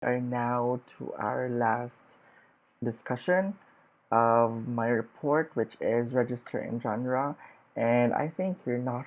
Are now to our last discussion of my report, which is register in genre. And I think you're not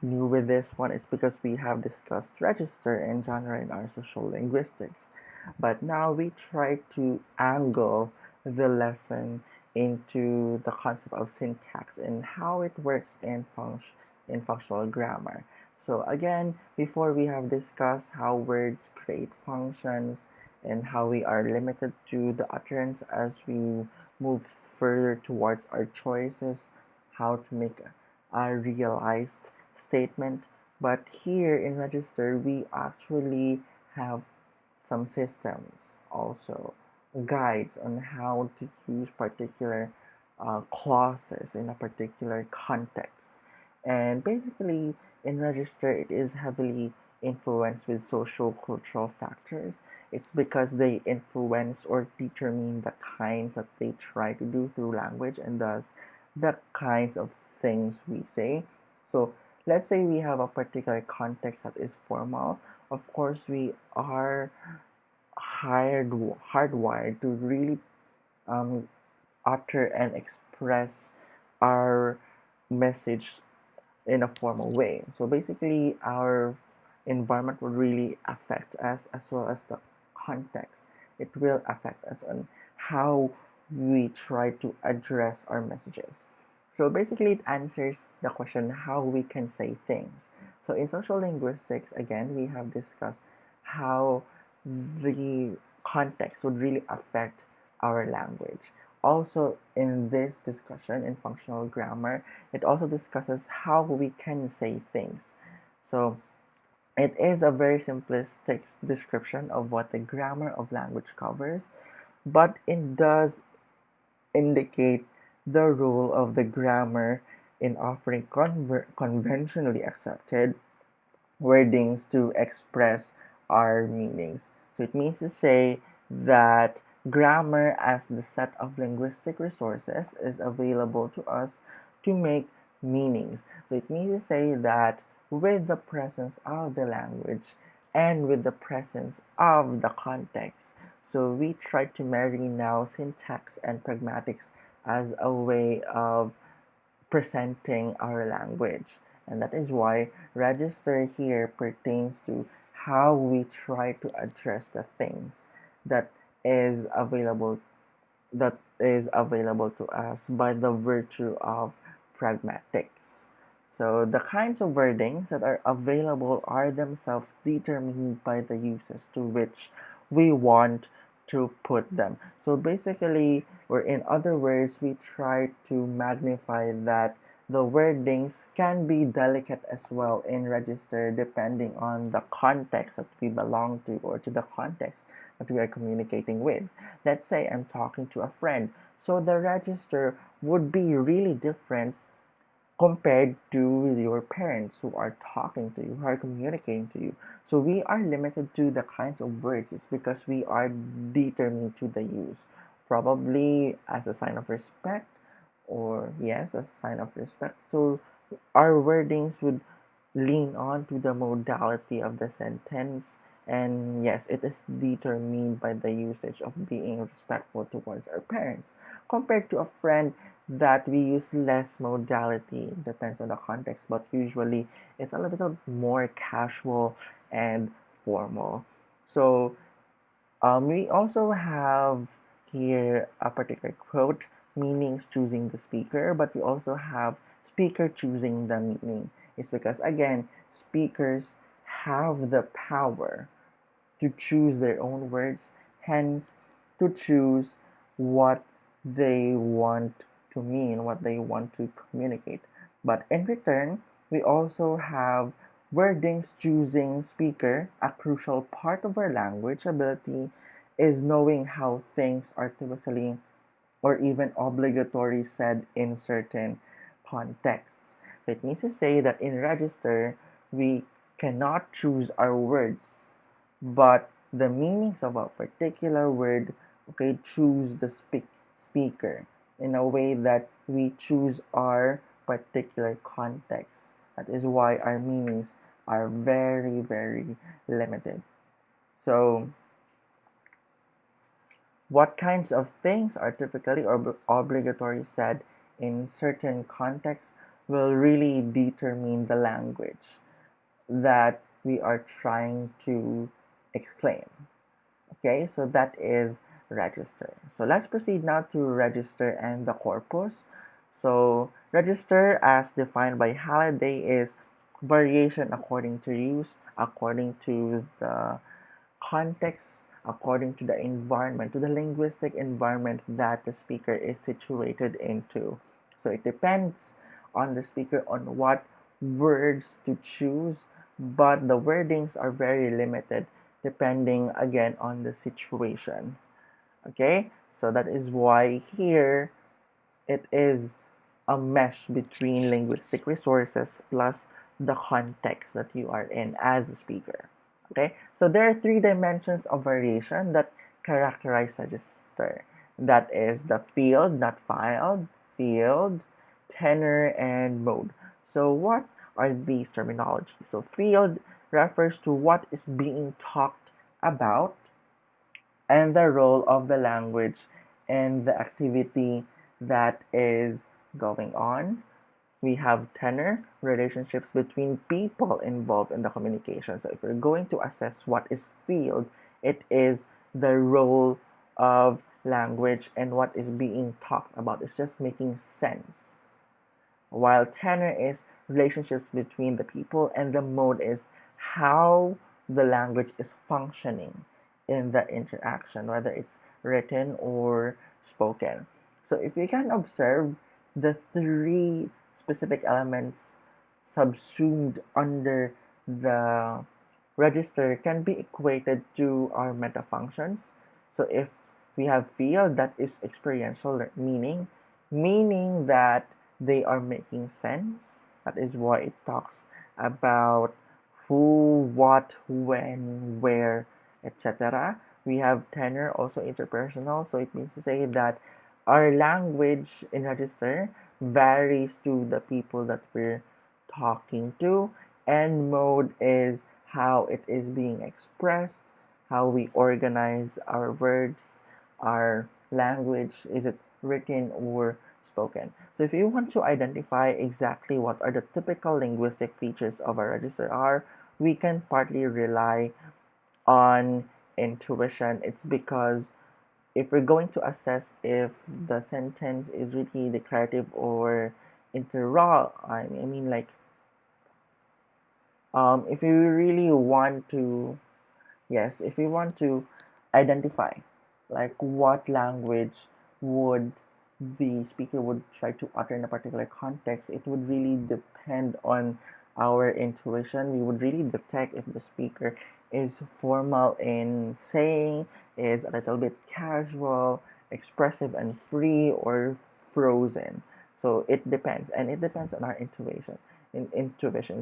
new with this one. It's because we have discussed register in genre in our social linguistics. But now we try to angle the lesson into the concept of syntax and how it works in functional grammar. So again, before we have discussed how words create functions and how we are limited to the utterance as we move further towards our choices, how to make a realized statement. But here in register, we actually have some systems also, guides on how to use particular clauses in a particular context. And basically, in register, it is heavily influenced with social cultural factors. It's because they influence or determine the kinds that they try to do through language and thus the kinds of things we say. So let's say we have a particular context that is formal. Of course, we are hardwired to really um, utter and express our message in a formal way. So basically, our environment will really affect us as well as the context. It will affect us on how we try to address our messages. So basically, it answers the question how we can say things. So in social linguistics, again, we have discussed how the context would really affect our language. Also, in this discussion in functional grammar, it also discusses how we can say things. So, it is a very simplistic description of what the grammar of language covers, but it does indicate the role of the grammar in offering conventionally accepted wordings to express our meanings. So it means to say that grammar as the set of linguistic resources is available to us to make meanings. So it means to say that with the presence of the language and with the presence of the context, so we try to marry now syntax and pragmatics as a way of presenting our language. And that is why register here pertains to how we try to address the things that is available to us by the virtue of pragmatics. So the kinds of wordings that are available are themselves determined by the uses to which we want to put them. So basically, or in other words, we try to magnify that the wordings can be delicate as well in register depending on the context that we belong to or to the context that we are communicating with. Let's say I'm talking to a friend, so the register would be really different compared to your parents who are talking to you, who are communicating to you. So we are limited to the kinds of words. It's because we are determined to the use, probably as a sign of respect, or yes, as a sign of respect. So our wordings would lean on to the modality of the sentence, and yes, it is determined by the usage of being respectful towards our parents compared to a friend that we use less modality. Depends on the context, but usually it's a little bit more casual and formal. So we also have here a particular quote, meanings choosing the speaker, but we also have speaker choosing the meaning. It's because, again, speakers have the power to choose their own words, hence, to choose what they want to mean, what they want to communicate. But in return, we also have wordings choosing speaker. A crucial part of our language ability is knowing how things are typically or even obligatory said in certain contexts. That means to say that in register, we cannot choose our words, but the meanings of a particular word, okay, choose the speaker in a way that we choose our particular context. That is why our meanings are very, very limited. So what kinds of things are typically or obligatory said in certain contexts will really determine the language that we are trying to exclaim. Okay, so that is register. So let's proceed now to register and the corpus. So register as defined by Halliday is variation according to use, according to the context, according to the environment, to the linguistic environment that the speaker is situated into. So it depends on the speaker on what words to choose, but the wordings are very limited depending again on the situation. Okay, so that is why here it is a mesh between linguistic resources plus the context that you are in as a speaker. Okay, so there are three dimensions of variation that characterize register. That is the field, not filed, field, tenor, and mode. So what are these terminologies? So field refers to what is being talked about and the role of the language in the activity that is going on. We have tenor, relationships between people involved in the communication. So if we're going to assess what is field, it is the role of language and what is being talked about. It's just making sense. While tenor is relationships between the people, and the mode is how the language is functioning in the interaction, whether it's written or spoken. So if you can observe the three specific elements subsumed under the register can be equated to our meta functions. So if we have field, that is experiential meaning that they are making sense. That is why it talks about who, what, when, where, etc. We have tenor, also interpersonal, so it means to say that our language in register varies to the people that we're talking to, and mode is how it is being expressed, how we organize our words, our language, is it written or spoken. So if you want to identify exactly what are the typical linguistic features of a register are, we can partly rely on intuition. It's because if we're going to assess if the sentence is really declarative or I mean like if you really want to, yes, if we want to identify like what language would the speaker would try to utter in a particular context, it would really depend on our intuition. We would really detect if the speaker is formal in saying, is a little bit casual, expressive and free, or frozen. So it depends, and it depends on our intuition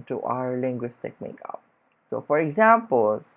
to our linguistic makeup. So for examples,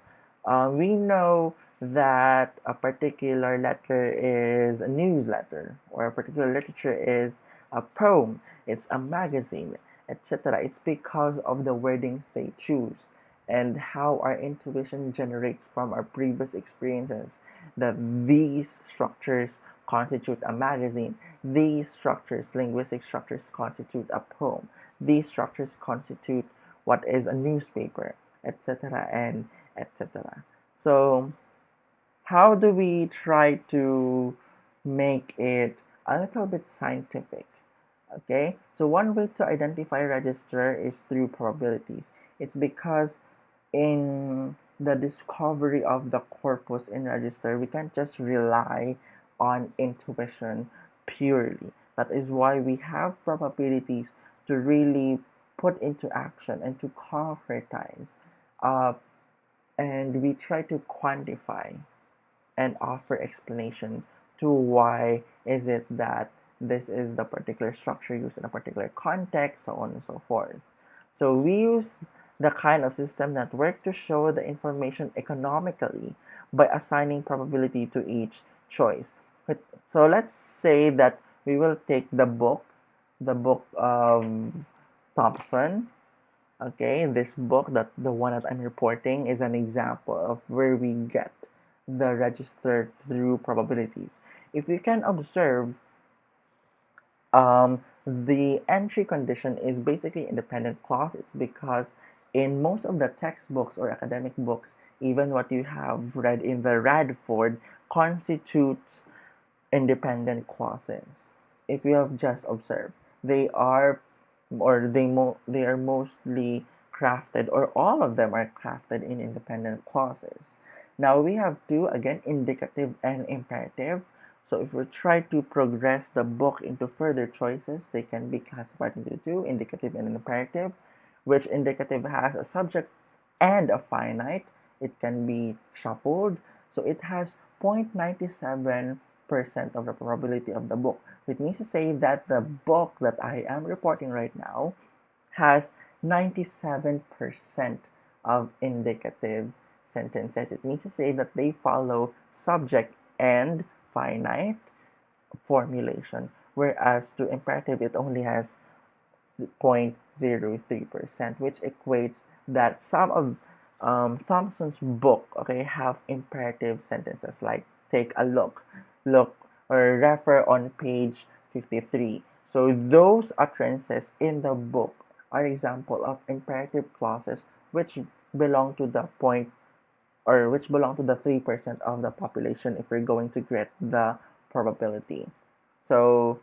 we know that a particular letter is a newsletter, or a particular literature is a poem, it's a magazine, etc. It's because of the wordings they choose and how our intuition generates from our previous experiences that these structures constitute a magazine, these structures, linguistic structures, constitute a poem, these structures constitute what is a newspaper, etc. and etc. So, how do we try to make it a little bit scientific? Okay, so one way to identify register is through probabilities. It's because in the discovery of the corpus in register, we can't just rely on intuition purely. That is why we have probabilities to really put into action and to concretize. Uh, and we try to quantify and offer explanation to why is it that this is the particular structure used in a particular context, so on and so forth. So we use the kind of system network to show the information economically by assigning probability to each choice. So let's say that we will take the book of Thompson, Okay, this book, that the one that I'm reporting, is an example of where we get the register through probabilities. If you can observe, the entry condition is basically independent clauses, because in most of the textbooks or academic books, even what you have read in the Radford constitutes independent clauses. If you have just observed, they are they are mostly crafted, or all of them are crafted in independent clauses. Now we have two, again, indicative and imperative. So if we try to progress the book into further choices, they can be classified into two, indicative and imperative, which indicative has a subject and a finite. It can be shuffled. So it has 0.97% of the probability of the book. It means to say that the book that I am reporting right now has 97% of indicative sentences. It means to say that they follow subject and finite formulation, whereas to imperative it only has 0.03%, which equates that some of Thompson's book, okay, have imperative sentences like take a look, or refer on page 53. So those utterances in the book are example of imperative clauses which belong to the point, or which belong to the 3% of the population if we're going to get the probability. So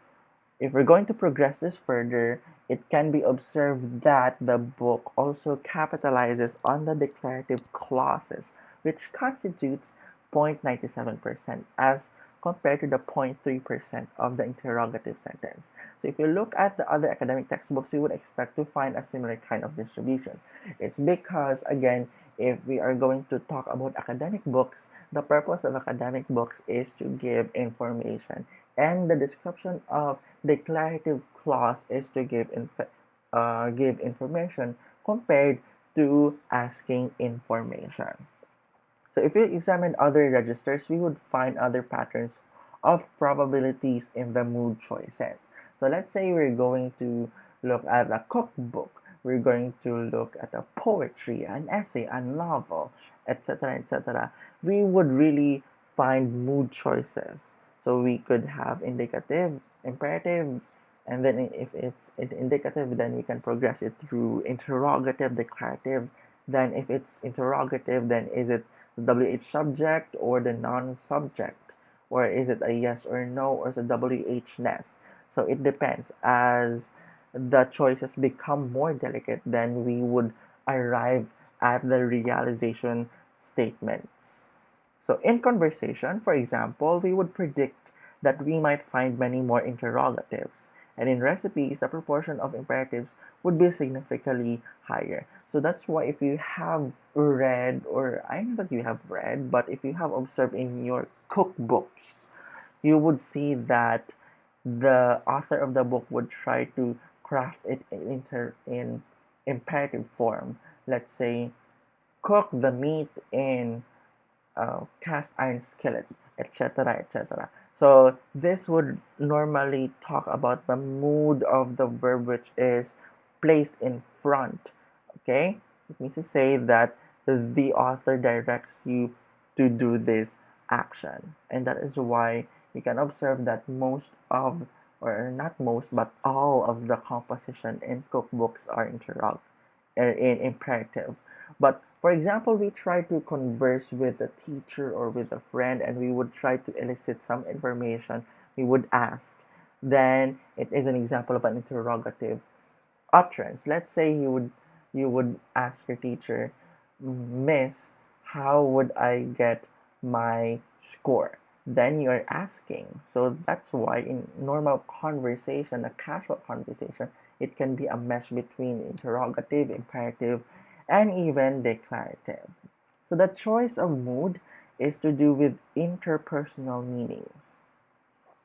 if we're going to progress this further, it can be observed that the book also capitalizes on the declarative clauses, which constitutes 0.97% as compared to the 0.3% of the interrogative sentence. So if you look at the other academic textbooks, you would expect to find a similar kind of distribution. It's because, again, if we are going to talk about academic books, the purpose of academic books is to give information, and the description of declarative clause is to give information compared to asking information. So if we examine other registers, we would find other patterns of probabilities in the mood choices. So let's say we're going to look at a cookbook, we're going to look at a poetry, an essay, a novel, etc., etc. We would really find mood choices. So we could have indicative, imperative, and then if it's indicative, then we can progress it through interrogative, declarative. Then if it's interrogative, then is it the WH subject or the non-subject? Or is it a yes or no, or is it WH ness? So it depends. As the choices become more delicate, then we would arrive at the realization statements. So in conversation, for example, we would predict that we might find many more interrogatives. And in recipes, the proportion of imperatives would be significantly higher. So that's why if you have read, or I know that you have read, but if you have observed in your cookbooks, you would see that the author of the book would try to craft it in imperative form. Let's say, cook the meat in cast iron skillet, etc., etc. So this would normally talk about the mood of the verb which is placed in front. Okay, it means to say that the author directs you to do this action, and that is why you can observe that most of, or not most, but all of the composition in cookbooks are in imperative. But for example, we try to converse with a teacher or with a friend, and we would try to elicit some information. We would ask. Then it is an example of an interrogative utterance. Let's say you would ask your teacher, Miss, how would I get my score? Then you're asking. So that's why in normal conversation, a casual conversation, it can be a mesh between interrogative, imperative, and even declarative. So the choice of mood is to do with interpersonal meanings,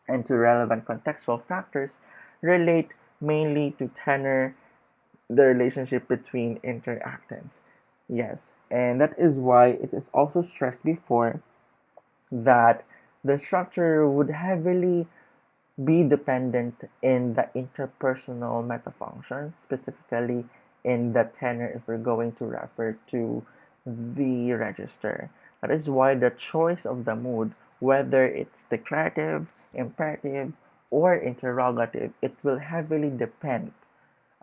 and to relevant contextual factors relate mainly to tenor, the relationship between interactants. Yes, and that is why it is also stressed before that the structure would heavily be dependent in the interpersonal metafunction, specifically in the tenor if we're going to refer to the register. That is why the choice of the mood, whether it's declarative, imperative, or interrogative, it will heavily depend,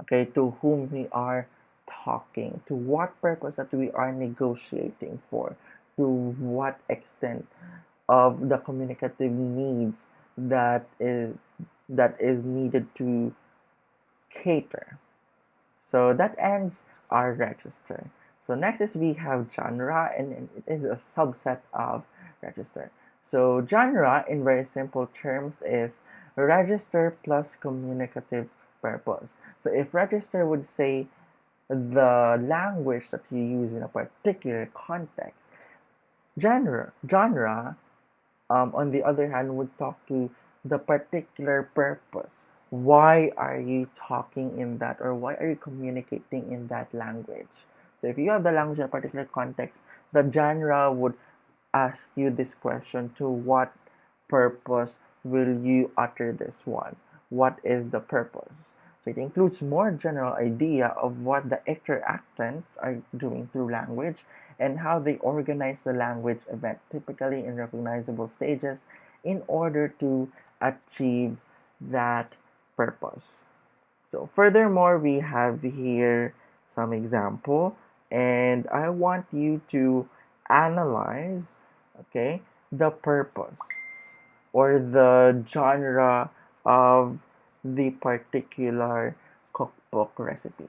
okay, to whom we are talking, to what purpose that we are negotiating for, to what extent of the communicative needs that is needed to cater. So that ends our register. So next is we have genre, and it is a subset of register. So genre in very simple terms is register plus communicative purpose. So if register would say the language that you use in a particular context, genre on the other hand, would talk to the particular purpose. Why are you talking in that, or why are you communicating in that language? So if you have the language in a particular context, the genre would ask you this question: to what purpose will you utter this one? What is the purpose? So it includes more general idea of what the interactants are doing through language and how they organize the language event, typically in recognizable stages, in order to achieve that purpose. So furthermore, we have here some example, and I want you to analyze, okay, the purpose or the genre of the particular cookbook recipe.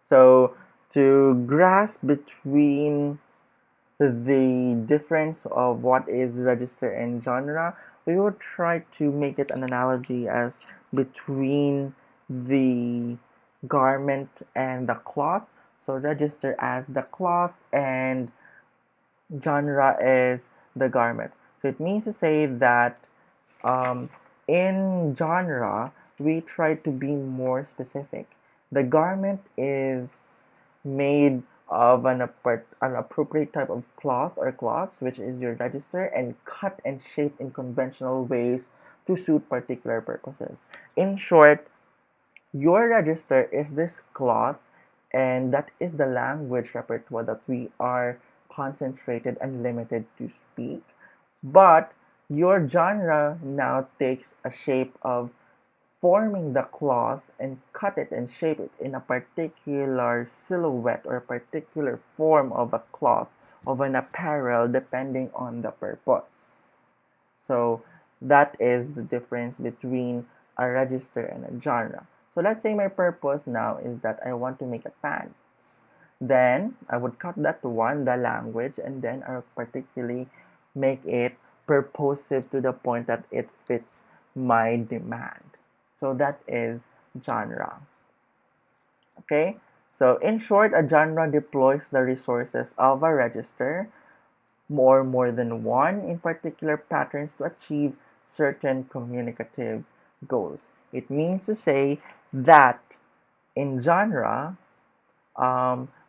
So to grasp between the difference of what is register and genre, we will try to make it an analogy as between the garment and the cloth. So register as the cloth and genre is the garment. So it means to say that um, in genre, we try to be more specific. The garment is made of an appropriate type of cloth or cloths, which is your register, and cut and shaped in conventional ways to suit particular purposes. In short, your register is this cloth, and that is the language repertoire that we are concentrated and limited to speak. But your genre now takes a shape of forming the cloth and cut it and shape it in a particular silhouette or particular form of a cloth, of an apparel, depending on the purpose. So that is the difference between a register and a genre. So let's say my purpose now is that I want to make a pants. Then I would cut that one, the language, and then I would particularly make it purposive to the point that it fits my demand. So that is genre. Okay? So in short, a genre deploys the resources of a register, more than one in particular patterns, to achieve certain communicative goals. It means to say that in genre,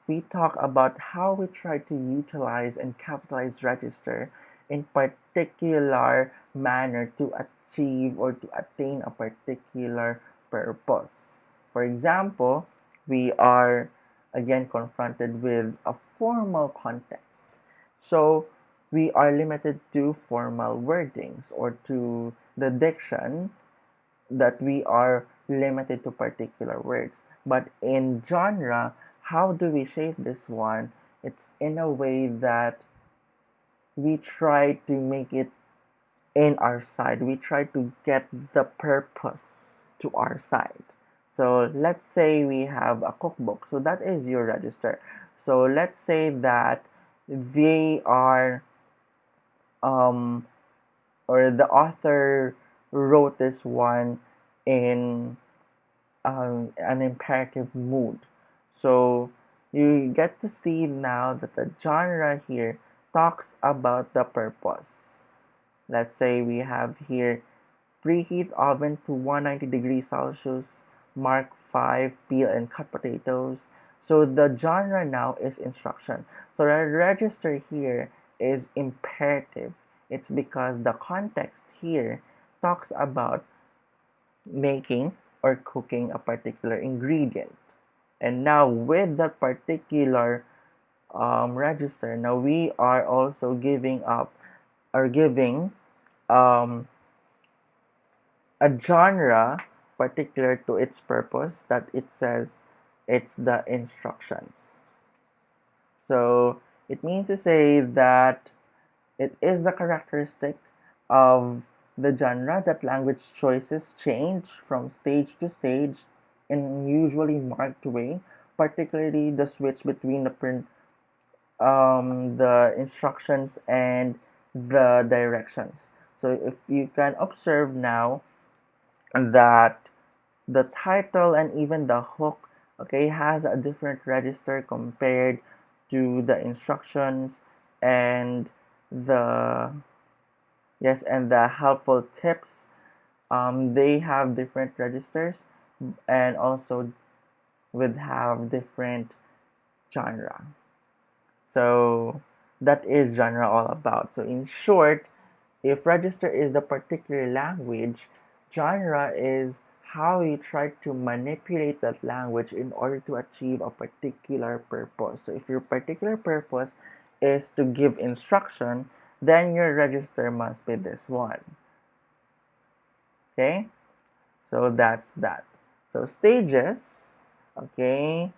we talk about how we try to utilize and capitalize register in particular manner to achieve or to attain a particular purpose. For example, we are again confronted with a formal context. So we are limited to formal wordings or to the diction, that we are limited to particular words. But in genre, how do we shape this one? It's in a way that we try to make it in our side. We try to get the purpose to our side. So let's say we have a cookbook. So that is your register. So let's say that they are um, or the author wrote this one in an imperative mood. So you get to see now that the genre here talks about the purpose. Let's say we have here: preheat oven to 190 degrees Celsius, mark 5, peel and cut potatoes. So the genre now is instruction. So the register here is imperative. It's because the context here talks about making or cooking a particular ingredient. And now with that particular register, now we are also giving up or giving um, a genre particular to its purpose that it says it's the instructions. So it means to say that it is the characteristic of the genre that language choices change from stage to stage in usually marked way, particularly the switch between the instructions and the directions. So if you can observe now that the title and even the hook, okay, has a different register compared to the instructions and the and the helpful tips. They have different registers and also would have different genre. So that is genre all about. So in short, if register is the particular language, genre is how you try to manipulate that language in order to achieve a particular purpose. So if your particular purpose is to give instruction, then your register must be this one. Okay? So that's that. So stages, okay,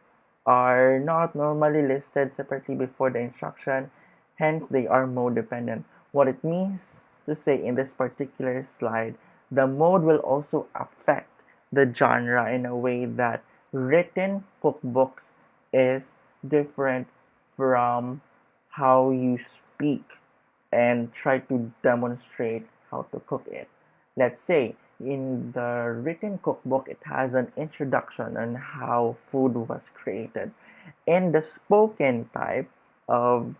are not normally listed separately before the instruction, hence they are mode dependent. What it means to say in this particular slide, the mode will also affect the genre in a way that written cookbooks is different from how you speak and try to demonstrate how to cook it. Let's say in the written cookbook, it has an introduction on how food was created. In the spoken type of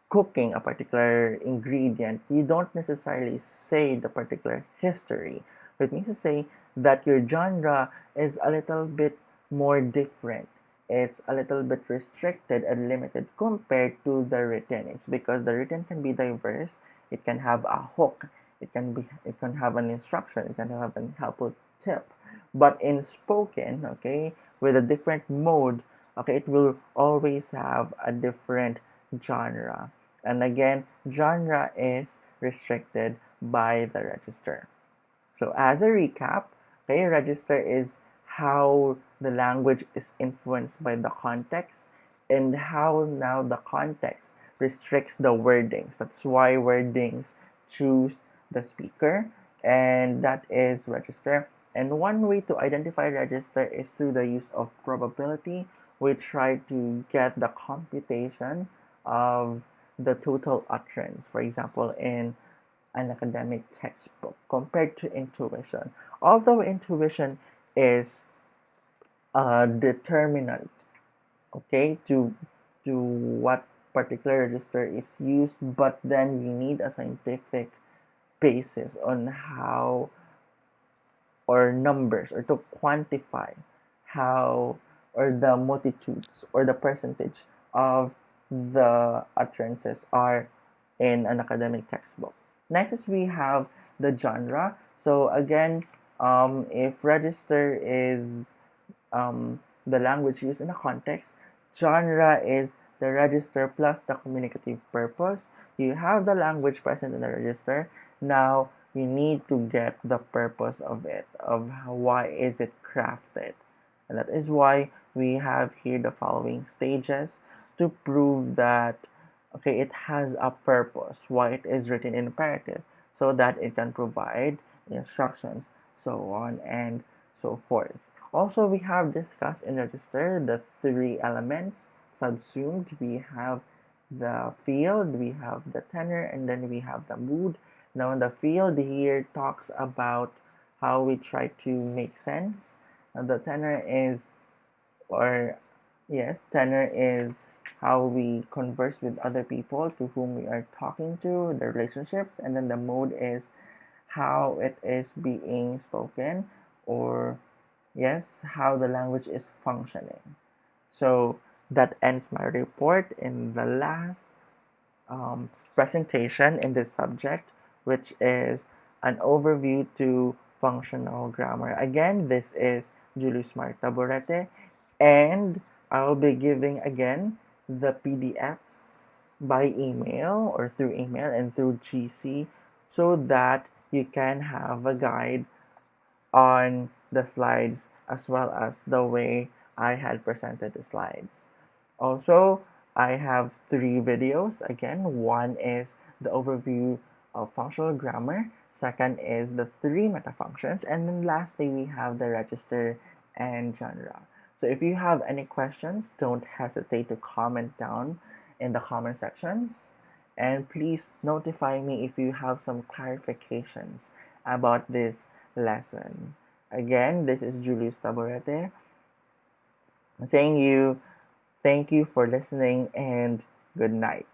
cooking a particular ingredient, you don't necessarily say the particular history. It means to say that your genre is a little bit more different. It's a little bit restricted and limited compared to the written. It's because the written can be diverse. It can have a hook. It can have an instruction. It can have an helpful tip. But in spoken, okay, with a different mode, okay, it will always have a different genre. And again, genre is restricted by the register. So as a recap, okay, register is how the language is influenced by the context and how now the context restricts the wordings. That's why wordings choose the speaker, and that is register. And one way to identify register is through the use of probability. We try to get the computation of the total utterance. For example, in an academic textbook compared to intuition. Although intuition is a determinant, okay, to what particular register is used, but then you need a scientific basis on how or numbers or to quantify how or the multitudes or the percentage of the utterances are in an academic textbook. Next is we have the genre. So again, if register is the language used in a context, genre is the register plus the communicative purpose. You have the language present in the register. Now you need to get the purpose of it, of why is it crafted. And that is why we have here the following stages to prove that okay, it has a purpose, why it is written in imperative, so that it can provide instructions, so on and so forth. Also, we have discussed in register the three elements subsumed. We have the field, we have the tenor, and then we have the mood. Now, the field here talks about how we try to make sense. The tenor is, or yes, tenor is how we converse with other people to whom we are talking to, the relationships, and then the mode is how it is being spoken, or yes, how the language is functioning. So that ends my report in the last presentation in this subject, which is an overview to functional grammar. Again, this is Julius Marta Borete, and I will be giving again the PDFs by email or through email and through GC so that you can have a guide on the slides as well as the way I had presented the slides. Also, I have three videos. Again, one is the overview of functional grammar. Second is the three metafunctions. And then lastly, we have the register and genre. So if you have any questions, don't hesitate to comment down in the comment sections. And please notify me if you have some clarifications about this lesson. Again, this is Julius Taborete saying you thank you for listening and good night.